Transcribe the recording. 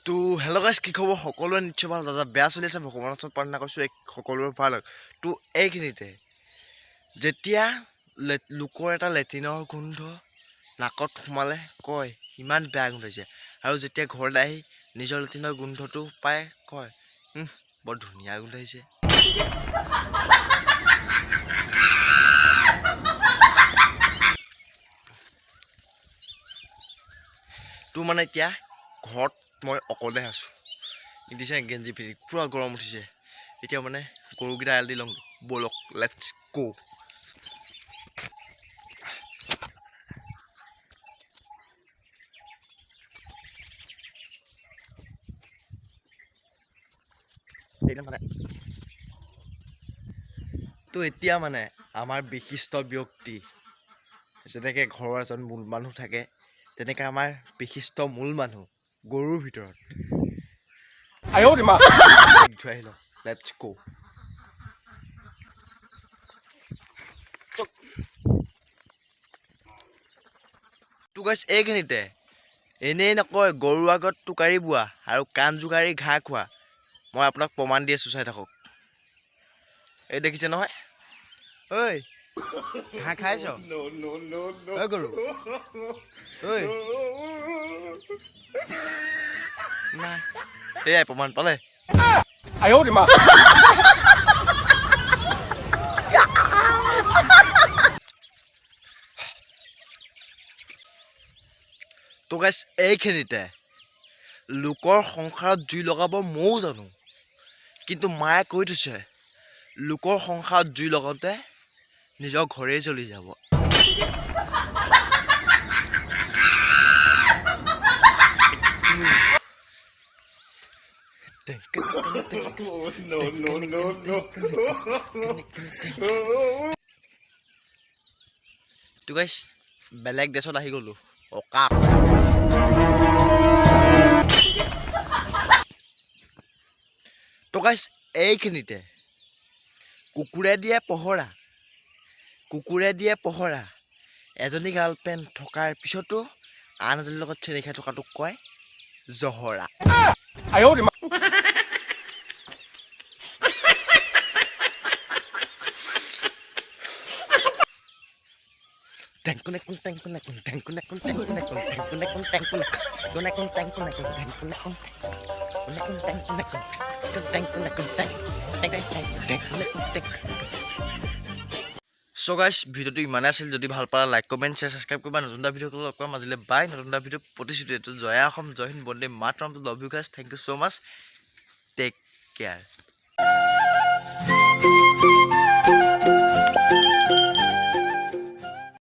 তো হেল্ল' গাইছ, কি খবৰ? সকলোৱে নিশ্চয় ভাল। দাদা বেয়া চলি আছে, ভগৱানৰ ওচৰত প্ৰাৰ্থনা কৰিছোঁ সকলোৰে ভাল হওক। তো এইখিনিতে যেতিয়া লোকৰ এটা লেট্ৰিনৰ গোন্ধ নাকত সোমালে কয় ইমান বেয়া গোন্ধাইছে, আৰু যেতিয়া ঘৰত আহি নিজৰ লেট্ৰিনৰ গোন্ধটো পাই কয় বৰ ধুনীয়া গোন্ধাইছে। তো মানে এতিয়া ঘৰত মই অকলে আছোঁ, দেখিছে গেঞ্জি পিন্ধি পূৰা গৰম উঠিছে। এতিয়া মানে গৰুকেইটা এৰাল দি লওঁ, ব'লক লেটছ গো। তো এতিয়া মানে আমাৰ বিশিষ্ট ব্যক্তি যেনেকৈ ঘৰৰ এজন মূল মানুহ থাকে, তেনেকৈ আমাৰ বিশিষ্ট মূল মানুহ গৰুৰ ভিতৰত থৈ আহিলোঁ। লেটছ গো। তো গাইছ, এইখিনিতে এনেই নকয় গৰুৰ আগত টোকাৰি বোৱা আৰু কাণ জোকাৰি ঘাঁহ খোৱা। মই আপোনাক প্ৰমাণ দি আছোঁ, চাই থাকক। এই দেখিছে নহয়, ঐ ঘাঁহ খাইছ ঐ গৰু, ঐ নাই, এয়াই প্ৰমাণ পালে। তো গাইছ, এইখিনিতে লোকৰ সংসাৰত জুই লগাব ময়ো জানো, কিন্তু মায়ে কৈ থৈছে লোকৰ সংসাৰত জুই লগাওঁতে নিজৰ ঘৰেই জ্বলি যাব। তো গাইছ, বেলেগ দেশত আহি গ'লো, অকাত। তো গাইছ, এইখিনিতে কুকুৰে দিয়ে পহৰা এজনী গাৰ্লফ্ৰেণ্ড থকাৰ পিছতো আন এজনীৰ লগত চেনি খাই থকাটোক কয় জহৰা। So guys, ভিডিওটো ইমানে আছিল। যদি ভাল পালা লাইক কমেণ্ট শ্বেয়াৰ ছাবস্ক্ৰাইব কৰিবা। নতুন এটা ভিডিঅ' লগ পাম আজিলৈ বাই। নতুন এটা ভিডিঅ' প্ৰতিশ্ৰুতি জয় অসম, জয় হিন্দ, বন্দে মাতৰম। Love you guys, thank you so' much, take care.